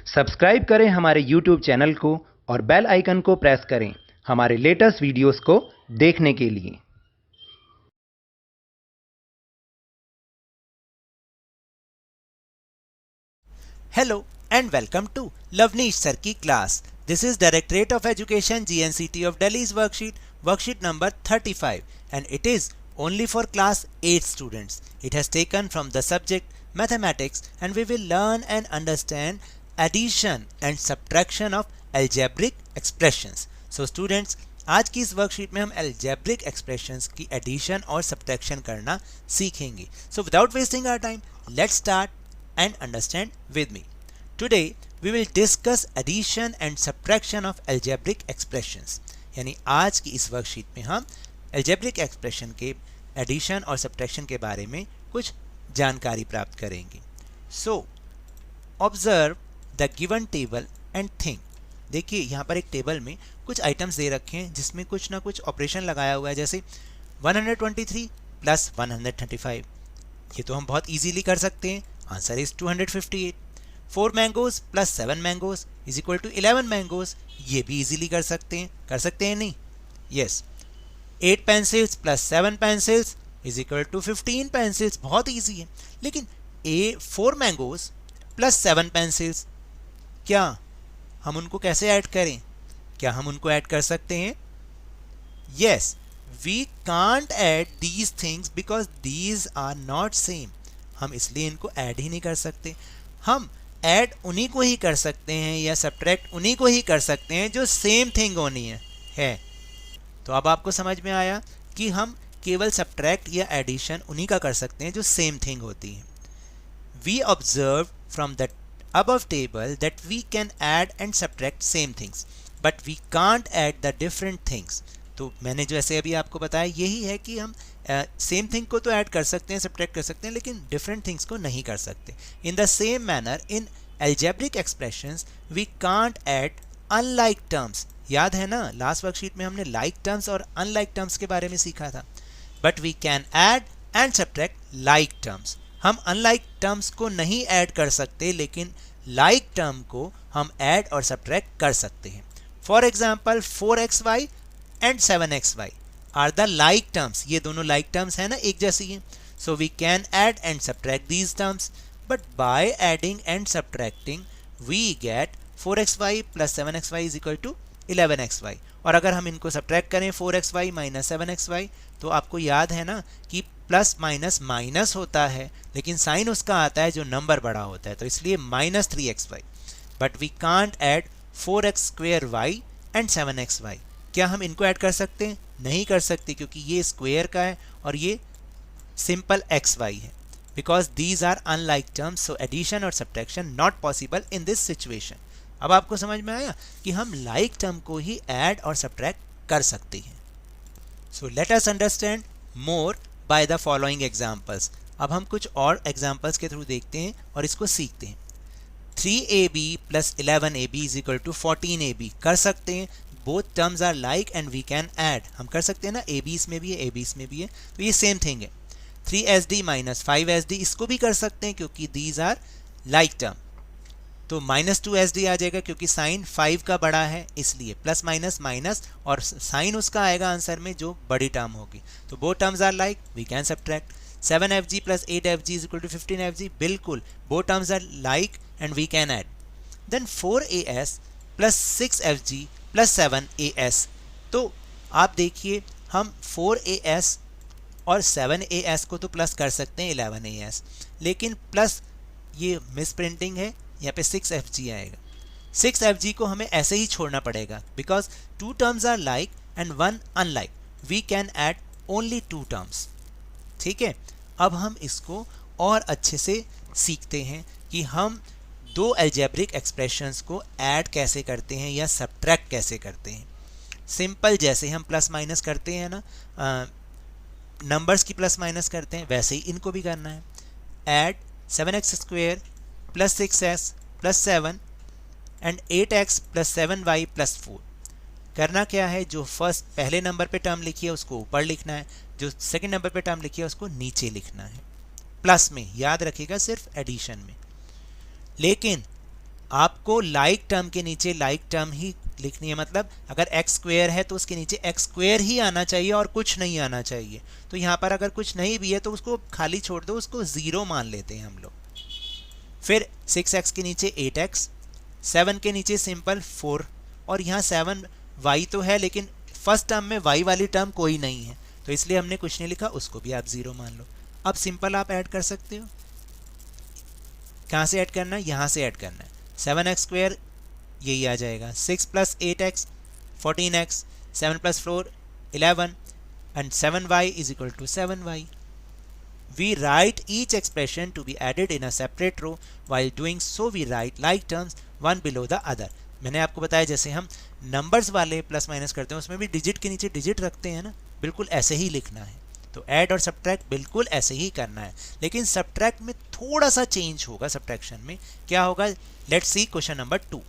Subscribe करें हमारे YouTube channel को और बेल आइकन को प्रेस करें हमारे लेटेस्ट वीडियोस को देखने के लिए। Hello and welcome to Lavneesh Sir की class. This is Directorate of Education GNCT of Delhi's worksheet number 35, and it is only for class 8 students. It has taken from the subject mathematics, and we will learn and understand addition and subtraction of algebraic expressions. So students, आज की इस worksheet में हम algebraic expressions की addition और subtraction करना सीखेंगे. So without wasting our time, let's start and understand with me. Today we will discuss addition and subtraction of algebraic expressions. यानी आज की इस वर्कशीट में हम algebraic expression के addition और subtraction के बारे में कुछ जानकारी प्राप्त करेंगे. So observe the given table and think. देखिए यहाँ पर एक टेबल में कुछ आइटम्स दे रखे हैं जिसमें कुछ ना कुछ ऑपरेशन लगाया हुआ है, जैसे 123 प्लस 135. ये तो हम बहुत इजीली कर सकते हैं. Answer is 258. 4 mangoes plus 7 mangoes is equal to 11 mangoes. ये भी इजीली कर सकते हैं नहीं? Yes. 8 pencils plus 7 pencils is equal to 15 pencils. बहुत ईजी है. लेकिन 4 मैंगोज प्लस 7 पेंसिल्स, क्या हम उनको कैसे ऐड करें? क्या हम उनको ऐड कर सकते हैं? Yes. We can't add these things because these are not same. हम इसलिए इनको ऐड ही नहीं कर सकते. हम ऐड उन्हीं को ही कर सकते हैं या सब्ट्रैक्ट उन्हीं को ही कर सकते हैं जो सेम थिंग होनी है. तो अब आपको समझ में आया कि हम केवल सब्ट्रैक्ट या एडिशन उन्हीं का कर सकते हैं जो सेम थिंग होती है. We observe from the above table that we can add and subtract same things but we can't add the different things. तो मैंने जो ऐसे अभी आपको बताया यही है कि हम सेम थिंग को तो ऐड कर सकते हैं, सब्ट्रैक्ट कर सकते हैं, लेकिन डिफरेंट थिंग्स को नहीं कर सकते. In the same manner in algebraic expressions we can't add unlike terms. याद है ना, लास्ट वर्कशीट में हमने like terms और unlike terms के बारे में सीखा था. but we can add and subtract like terms. हम unlike टर्म्स को नहीं ऐड कर सकते, लेकिन like टर्म को हम ऐड और सब्ट्रैक्ट कर सकते हैं. For example 4xy and 7xy are the like terms. ये दोनों like टर्म्स है ना, एक जैसी हैं. So we can add and subtract these terms, but by adding and subtracting we get 4xy plus 7xy is equal to 11xy. और अगर हम इनको सब्ट्रैक्ट करें 4xy माइनस 7xy, तो आपको याद है ना कि प्लस माइनस माइनस होता है, लेकिन साइन उसका आता है जो नंबर बड़ा होता है, तो इसलिए minus 3xy. But we can't add 4x² and 7xy. क्या हम इनको ऐड कर सकते हैं? नहीं कर सकते, क्योंकि ये स्क्वायर का है और ये सिंपल xy है. Because these are unlike terms, so addition और subtraction not possible in this situation. अब आपको समझ में आया कि हम लाइक टर्म को ही ऐड और सब्ट्रैक्ट कर सकते हैं. So let us understand more by the following examples. अब हम कुछ और एग्जाम्पल्स के थ्रू देखते हैं और इसको सीखते हैं. 3ab plus 11ab is equal to 14ab. कर सकते हैं. Both terms are like and we can add. हम कर सकते हैं ना, ab इसमें भी है, ab इसमें भी है, तो ये सेम थिंग है. 3sd माइनस 5sd इसको भी कर सकते हैं क्योंकि दीज आर लाइक टर्म. तो माइनस 2sd आ जाएगा क्योंकि साइन 5 का बड़ा है, इसलिए प्लस माइनस माइनस और साइन उसका आएगा आंसर में जो बड़ी टर्म होगी. तो both terms are like, we can subtract. 7fg plus 8fg is equal to 15fg. बिल्कुल, both terms are like and we can add. Then 4as plus 6fg plus 7as. तो आप देखिए, हम 4as और 7as को तो प्लस कर सकते हैं 11as, लेकिन प्लस ये मिस प्रिंटिंग है, यहाँ पे 6fg आएगा. 6fg को हमें ऐसे ही छोड़ना पड़ेगा because 2 terms are like and 1 unlike. We can add only 2 terms. ठीक है. अब हम इसको और अच्छे से सीखते हैं कि हम दो अलजेब्रिक एक्सप्रेशंस को ऐड कैसे करते हैं या सब्ट्रैक्ट कैसे करते हैं. सिंपल, जैसे हम प्लस माइनस करते हैं ना, नंबर्स की प्लस माइनस करते हैं, वैसे ही इनको भी करना है. Add 7x² plus 6s plus 7 and 8x plus 7y plus 4. करना क्या है, जो फर्स्ट पहले नंबर पे टर्म लिखी है उसको ऊपर लिखना है, जो सेकंड नंबर पे टर्म लिखी है उसको नीचे लिखना है. प्लस में याद रखिएगा, सिर्फ एडिशन में. लेकिन आपको लाइक टर्म के नीचे लाइक टर्म ही लिखनी है, मतलब अगर एक्स स्क्वेयर है तो उसके नीचे एक्स स्क्वेयर ही आना चाहिए और कुछ नहीं आना चाहिए। तो यहाँ पर अगर कुछ नहीं भी है तो उसको खाली छोड़ दो, उसको 0 मान लेते हैं हम लोग। फिर 6x के नीचे 8x, 7 के नीचे सिंपल 4, और यहाँ 7y तो है लेकिन फर्स्ट टर्म में y वाली टर्म कोई नहीं है तो इसलिए हमने कुछ नहीं लिखा, उसको भी आप 0 मान लो। अब सिंपल आप ऐड कर सकते हो। कहाँ से ऐड करना है? यहाँ से ऐड करना है। 7x स्क्वेयर यही आ जाएगा, 6 + 8x 14x, 7 + 4 11 and 7y = 7y. We write each expression to be added in a separate row. While doing so we write like terms one below the other. मैंने आपको बताया जैसे हम नंबर्स वाले प्लस माइनस करते हैं उसमें भी डिजिट के नीचे डिजिट रखते हैं ना, बिल्कुल ऐसे ही लिखना है। तो ऐड और सब्ट्रैक्ट बिल्कुल ऐसे ही करना है, लेकिन सब्ट्रैक्ट में थोड़ा सा चेंज होगा। सब्ट्रैक्शन में क्या होगा? Let's see question number 2।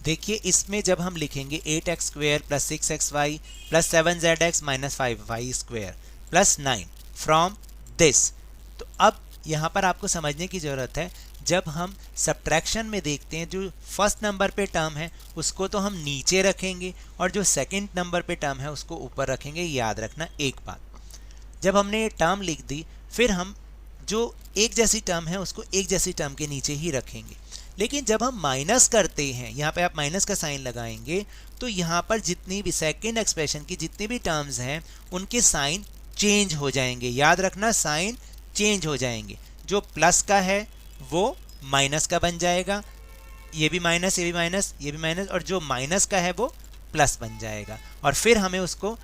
देखिए इसमें जब हम लिखेंगे 8x square + 6xy + 7zx - 5y square + 9 from this, तो अब यहाँ पर आपको समझने की ज़रूरत है, जब हम सब्ट्रैक्शन में देखते हैं जो फर्स्ट नंबर पे टर्म है उसको तो हम नीचे रखेंगे और जो सेकंड नंबर पे टर्म है उसको ऊपर रखेंगे। याद रखना एक बात, जब हमने ये टर्म लिख दी फिर हम जो एक जैसी टर्म है उसको एक जैसी टर्म के नीचे ही रखेंगे, लेकिन जब हम माइनस करते हैं, यहाँ पे आप माइनस का साइन लगाएंगे तो यहाँ पर जितनी भी सेकंड एक्सप्रेशन की जितनी भी टर्म्स हैं उनके साइन चेंज हो जाएंगे। याद रखना साइन चेंज हो जाएंगे, जो प्लस का है वो माइनस का बन जाएगा, ये भी माइनस, ये भी माइनस, ये भी माइनस, और जो माइनस का है वो प्लस बन जाएगा। और फिर हमें उसको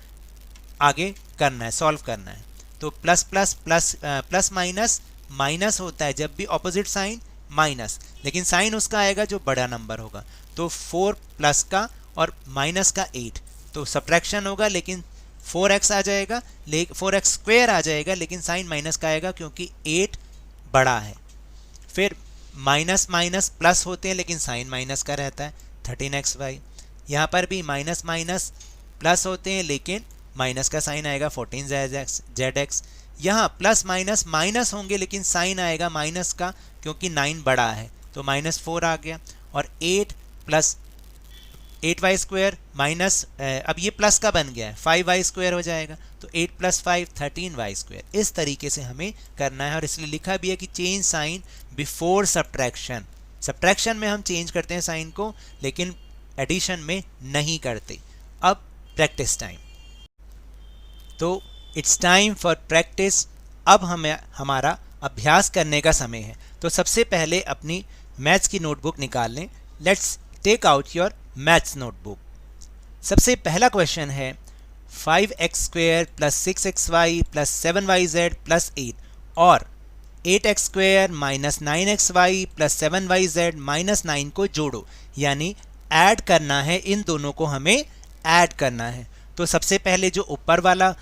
आगे करना है, सॉल्व करना है। तो plus plus plus plus minus minus होता है जब भी ऑपोजिट साइन माइनस, लेकिन साइन उसका आएगा जो बड़ा नंबर होगा। तो 4 प्लस का और माइनस का 8, तो सब्ट्रैक्शन होगा लेकिन 4x आ जाएगा, 4x स्क्वेयर आ जाएगा, लेकिन साइन माइनस का आएगा क्योंकि 8 बड़ा है। फिर माइनस माइनस प्लस होते हैं लेकिन साइन माइनस का रहता है, 13xy। यहाँ पर भी माइनस माइनस प्लस होते हैं लेकिन माइनस का साइन आएगा, 14zx। यहाँ प्लस माइनस माइनस होंगे लेकिन साइन आएगा माइनस का क्योंकि 9 बड़ा है, तो -4 आ गया। और 8 + 8y स्क्वेयर माइनस, अब ये प्लस का बन गया है, 5y स्क्वेयर हो जाएगा, तो 8 + 5 13y स्क्वेयर। इस तरीके से हमें करना है और इसलिए लिखा भी है कि change sign before subtraction. Subtraction में हम चेंज करते हैं साइन को लेकिन एडिशन में नहीं करते। अब प्रैक्टिस टाइम, तो इट्स टाइम फॉर प्रैक्टिस। अब हमें हमारा अभ्यास करने का समय है। तो सबसे पहले अपनी मैथ्स की नोटबुक निकाल लें। Let's take out your maths notebook. सबसे पहला क्वेश्चन है 5x स्क्वेयर + 6xy + 7yz + 8 और 8x स्क्वेयर - 9xy + 7yz - 9 को जोड़ो, यानी ऐड करना है, इन दोनों को हमें ऐड करना है। तो सबसे पहले जो ऊपर वाला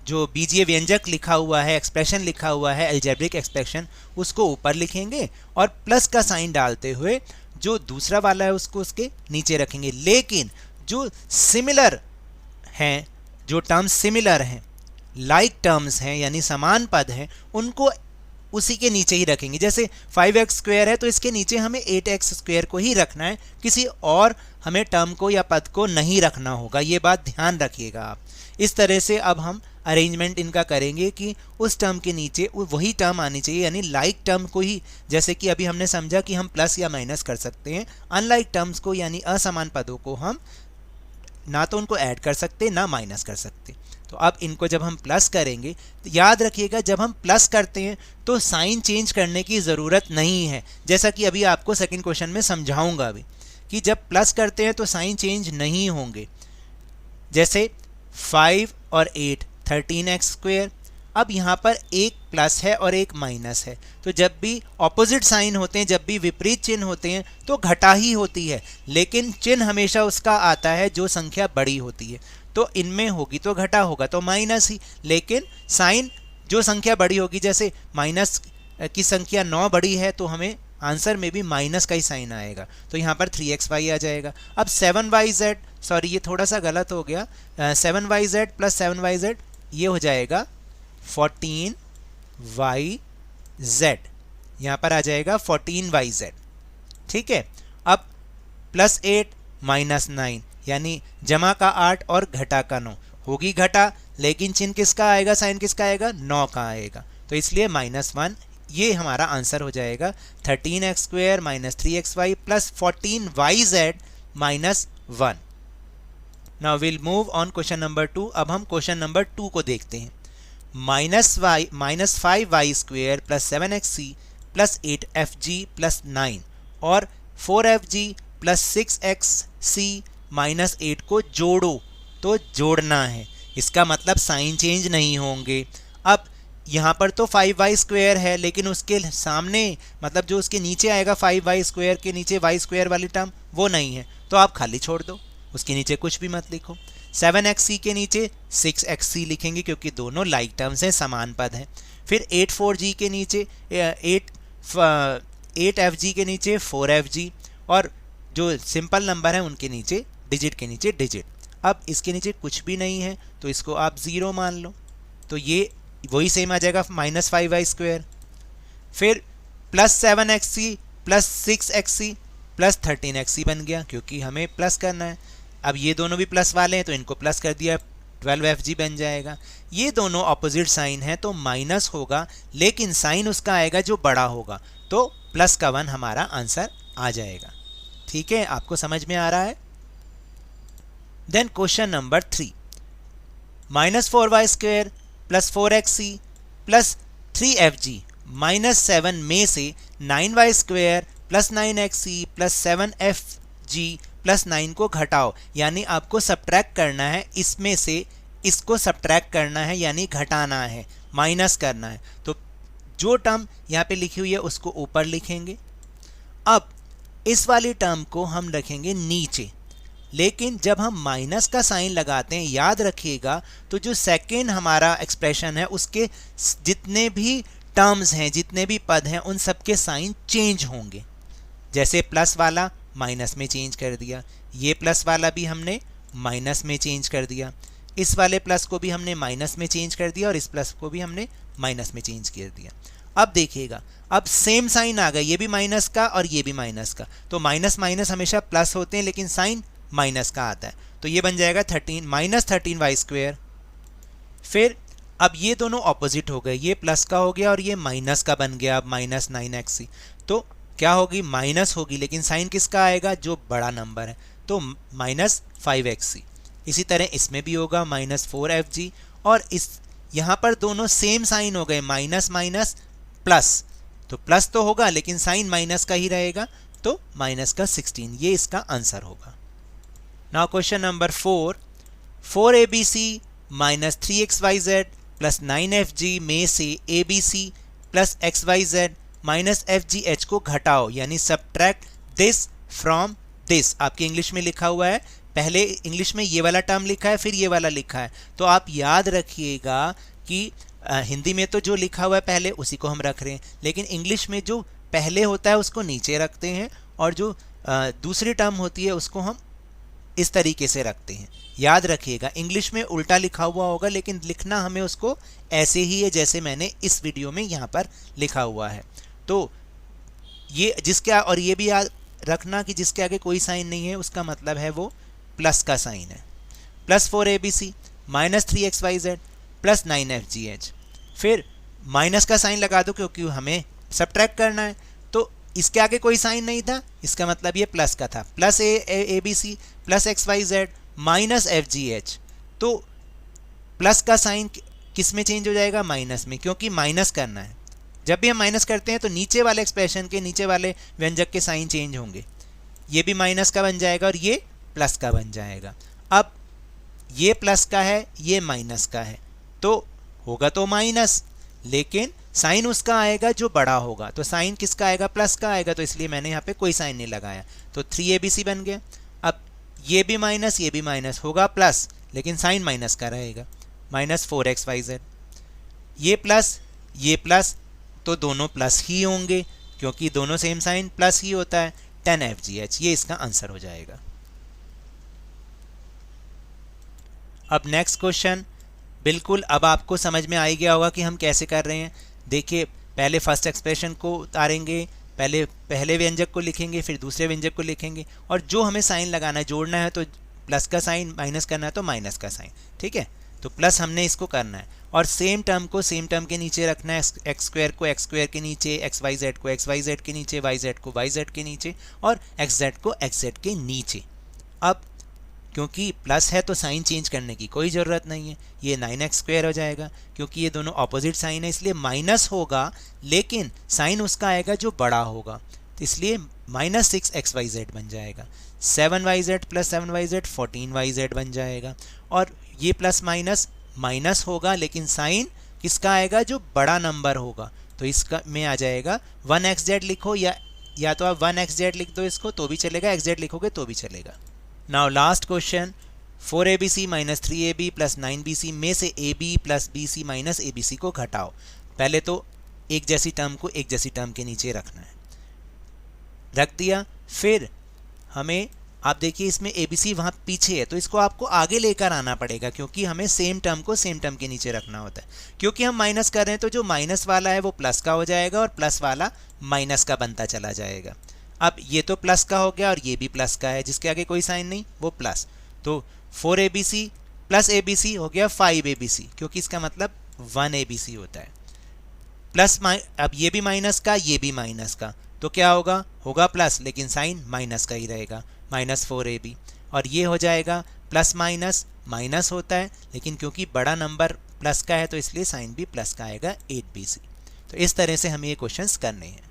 जो बीजीय व्यंजक लिखा हुआ है, एक्सप्रेशन लिखा हुआ है, अलजेब्रिक एक्सप्रेशन, उसको ऊपर लिखेंगे और प्लस का साइन डालते हुए जो दूसरा वाला है उसको उसके नीचे रखेंगे। लेकिन जो सिमिलर हैं, जो टर्म्स सिमिलर हैं, लाइक टर्म्स हैं यानी समान पद हैं, उनको उसी के नीचे ही रखेंगे। जैसे 5x स्क्वेयर है तो इसके नीचे हमें 8x स्क्वेयर को ही रखना है, किसी और हमें टर्म को या पद को नहीं रखना होगा। ये बात ध्यान रखिएगा आप। इस तरह से अब हम अरेंजमेंट इनका करेंगे कि उस टर्म के नीचे वही टर्म आनी चाहिए, यानी लाइक टर्म को ही, जैसे कि अभी हमने समझा कि हम प्लस या माइनस कर सकते हैं, अनलाइक टर्म्स को यानी असमान पदों को हम ना तो उनको ऐड कर सकते ना माइनस कर सकते। तो अब इनको जब हम प्लस करेंगे तो याद रखिएगा जब हम प्लस करते हैं तो साइन चेंज करने की ज़रूरत नहीं है, जैसा कि अभी आपको सेकंड क्वेश्चन में समझाऊंगा भी कि जब प्लस करते हैं तो साइन चेंज नहीं होंगे। जैसे 5 और 8 13x स्क्वेयर, अब यहाँ पर एक प्लस है और एक माइनस है, तो जब भी ऑपोजिट साइन होते हैं, जब भी विपरीत चिन्ह होते हैं तो घटा ही होती है, लेकिन चिन्ह हमेशा उसका आता है जो संख्या बड़ी होती है। तो इनमें होगी तो घटा होगा तो माइनस ही, लेकिन साइन जो संख्या बड़ी होगी, जैसे माइनस की संख्या 9 बड़ी है तो हमें आंसर में भी माइनस का ही साइन आएगा, तो यहाँ पर 3xy आ जाएगा। अब 7yz, सॉरी ये थोड़ा सा गलत हो गया, 7yz + 7yz ये हो जाएगा 14yz, यहाँ पर आ जाएगा 14yz। ठीक है। अब +8 -9 यानी जमा का 8 और घटा का 9 होगी घटा, लेकिन चिन्ह किसका आएगा, साइन किसका आएगा, 9 का आएगा, तो इसलिए -1 ये हमारा आंसर हो जाएगा 13x² - 3xy + 14yz - 1। Now will move on question number 2। अब हम क्वेश्चन नंबर 2 को देखते हैं। -5y² + 7xc + 8fg + 9 और 4fg + 6xc - 8 को जोड़ो, तो जोड़ना है, इसका मतलब साइन चेंज नहीं होंगे। अब यहाँ पर तो 5y² है, लेकिन उसके सामने मतलब जो उसके नीचे आएगा 5y² के नीचे y² वाली टर्म वो नहीं है, तो आप खाली छोड़ दो, उसके नीचे कुछ भी मत लिखो। 7xc के नीचे 6xc लिखेंगे क्योंकि दोनों लाइक टर्म्स हैं, समान पद हैं। फिर 84g के नीचे 8fg के नीचे 4fg और जो सिंपल नंबर है उनके नीचे डिजिट के नीचे डिजिट। अब इसके नीचे कुछ भी नहीं है तो इसको आप 0 मान लो, तो ये वही सेम आ जाएगा -5y²। फिर +7xc + 6xc + 13xc बन गया क्योंकि हमें प्लस करना है। अब ये दोनों भी प्लस वाले हैं तो इनको प्लस कर दिया, 12fg बन जाएगा। ये दोनों ऑपोजिट साइन है तो माइनस होगा, लेकिन साइन उसका आएगा जो बड़ा होगा, तो +1 हमारा आंसर आ जाएगा। ठीक है, आपको समझ में आ रहा है। Then question number 3, -4y² + 4xc + 3fg - 7 में से 9y² + 9xc + 7fg + 9 को घटाओ, यानी आपको सब्ट्रैक्ट करना है, इसमें से इसको सब्ट्रैक्ट करना है यानी घटाना है, माइनस करना है। तो जो टर्म यहाँ पे लिखी हुई है उसको ऊपर लिखेंगे। अब इस वाली टर्म को हम रखेंगे नीचे, लेकिन जब हम माइनस का साइन लगाते हैं याद रखिएगा, तो जो सेकेंड हमारा एक्सप्रेशन है उसके जितने भी टर्म्स हैं, जितने भी पद हैं, उन सब के साइन चेंज होंगे। जैसे प्लस वाला माइनस में चेंज कर दिया, ये प्लस वाला भी हमने माइनस में चेंज कर दिया, इस वाले प्लस को भी हमने माइनस में चेंज कर दिया और इस प्लस को भी हमने माइनस में चेंज कर दिया। अब देखिएगा, अब सेम साइन आ गया, ये भी माइनस का और ये भी माइनस का, तो माइनस माइनस हमेशा प्लस होते हैं लेकिन साइन माइनस का आता है, तो ये बन जाएगा -13y²। फिर अब ये दोनों ऑपोजिट हो गए, ये प्लस का हो गया और ये माइनस का बन गया, अब -9xc, तो क्या होगी, माइनस होगी, लेकिन साइन किसका आएगा, जो बड़ा नंबर है, तो -5xc। इसी तरह इसमें भी होगा -4fg, और इस यहाँ पर दोनों सेम साइन हो गए, माइनस माइनस प्लस, तो प्लस तो होगा लेकिन साइन माइनस का ही रहेगा, तो -16, ये इसका आंसर होगा। Now question number 4, 4abc - 3xyz + 9fg में से abc + xyz - fgh को घटाओ, यानी सब्ट्रैक्ट दिस फ्रॉम दिस। आपके इंग्लिश में लिखा हुआ है, पहले इंग्लिश में ये वाला टर्म लिखा है, फिर ये वाला लिखा है, तो आप याद रखिएगा कि हिंदी में तो जो लिखा हुआ है पहले उसी को हम रख रहे हैं, लेकिन इंग्लिश में जो पहले होता है उसको नीचे रखते हैं और जो दूसरी टर्म होती है उसको हम इस तरीके से रखते हैं। याद रखिएगा, इंग्लिश में उल्टा लिखा हुआ होगा लेकिन लिखना हमें उसको ऐसे ही है जैसे मैंने इस वीडियो में यहाँ पर लिखा हुआ है। तो ये जिसके, और ये भी याद रखना कि जिसके आगे कोई साइन नहीं है उसका मतलब है वो प्लस का साइन है। +4abc - 3xyz + 9fgh, फिर माइनस का साइन लगा दो क्योंकि हमें सब्ट्रैक्ट करना है, तो इसके आगे कोई साइन नहीं था, इसका मतलब ये प्लस का था, +abc + xyz - fgh, तो प्लस का साइन किस में चेंज हो जाएगा, माइनस में, क्योंकि माइनस करना है। जब भी हम माइनस करते हैं तो नीचे वाले एक्सप्रेशन के नीचे वाले व्यंजक के साइन चेंज होंगे, ये भी माइनस का बन जाएगा और ये प्लस का बन जाएगा। अब ये प्लस का है, ये माइनस का है, तो होगा तो माइनस, लेकिन साइन उसका आएगा जो बड़ा होगा, तो साइन किसका आएगा, प्लस का आएगा, तो इसलिए मैंने यहाँ पे कोई साइन नहीं लगाया, तो 3abc बन गया। अब ये भी माइनस, ये भी माइनस, होगा प्लस लेकिन साइन माइनस का रहेगा, -4xyz, ये प्लस, तो दोनों प्लस ही होंगे क्योंकि दोनों सेम साइन प्लस ही होता है, 10fgh, ये इसका आंसर हो जाएगा। अब नेक्स्ट क्वेश्चन, बिल्कुल अब आपको समझ में आ ही गया होगा कि हम कैसे कर रहे हैं। देखिए, पहले फर्स्ट एक्सप्रेशन को उतारेंगे, पहले व्यंजक को लिखेंगे, फिर दूसरे व्यंजक को लिखेंगे, और जो हमें साइन लगाना है, जोड़ना है तो प्लस का साइन, माइनस करना है तो माइनस का साइन, ठीक है। तो प्लस हमने इसको करना है, और सेम टर्म को सेम टर्म के नीचे रखना है, एक्स स्क्वायर को एक्स स्क्वायर के नीचे, एक्स वाई जेड को एक्स वाई जेड के नीचे, वाई जेड को वाई जेड के नीचे, और एक्स जेड को एक्स जेड के नीचे। अब क्योंकि प्लस है तो साइन चेंज करने की कोई ज़रूरत नहीं है, ये 9x स्क्वायर हो जाएगा, क्योंकि ये दोनों ऑपोजिट साइन है इसलिए माइनस होगा, लेकिन साइन उसका आएगा जो बड़ा होगा, तो इसलिए -6xyz बन जाएगा। 7yz प्लस 7yz 14yz बन जाएगा, और ये प्लस माइनस माइनस होगा, लेकिन साइन किसका आएगा जो बड़ा नंबर होगा, तो इसका में आ जाएगा 1xz लिखो, या तो आप 1xz लिख दो इसको तो भी चलेगा, xz लिखोगे तो भी चलेगा। Now last question, 4abc minus 3ab plus 9bc में से ab plus bc minus abc को घटाओ। पहले तो एक जैसी टर्म को एक जैसी टर्म के नीचे रखना है, रख दिया। फिर हमें आप देखिए इसमें abc वहाँ पीछे है, तो इसको आपको आगे लेकर आना पड़ेगा, क्योंकि हमें सेम टर्म को सेम टर्म के नीचे रखना होता है। क्योंकि हम माइनस कर रहे हैं तो जो माइनस वाला है वो प्लस का हो जाएगा, और प्लस वाला माइनस का बनता चला जाएगा। अब ये तो प्लस का हो गया, और ये भी प्लस का है, जिसके आगे कोई साइन नहीं वो प्लस, तो 4abc प्लस abc हो गया 5abc, क्योंकि इसका मतलब 1abc होता है। प्लस अब ये भी माइनस का, ये भी माइनस का, तो क्या होगा प्लस, लेकिन साइन माइनस का ही रहेगा, -4ab, और ये हो जाएगा प्लस माइनस माइनस होता है, लेकिन क्योंकि बड़ा नंबर प्लस का है तो इसलिए साइन भी प्लस का आएगा 8bc। तो इस तरह से हमें ये क्वेश्चंस करने हैं।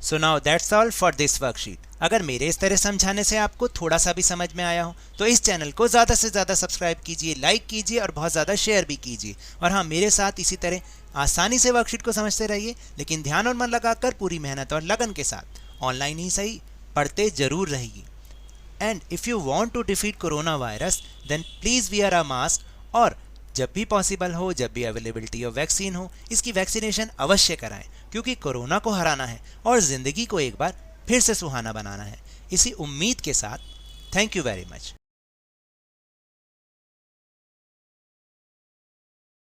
So now that's all for this worksheet. अगर मेरे इस तरह समझाने से आपको थोड़ा सा भी समझ में आया हो तो इस चैनल को ज़्यादा से ज़्यादा सब्सक्राइब कीजिए, लाइक कीजिए, और बहुत ज़्यादा शेयर भी कीजिए। और हाँ, मेरे साथ इसी तरह आसानी से वर्कशीट को समझते रहिए, लेकिन ध्यान और मन लगाकर पूरी मेहनत और लगन के साथ, ऑनलाइन ही सही, पढ़ते जरूर रहिए। And if you want to defeat corona virus then please wear a mask, और जब भी पॉसिबल हो, जब भी अवेलेबिलिटी ऑफ वैक्सीन हो, इसकी वैक्सीनेशन अवश्य कराएं, क्योंकि कोरोना को हराना है और ज़िंदगी को एक बार फिर से सुहाना बनाना है। इसी उम्मीद के साथ थैंक यू वेरी मच।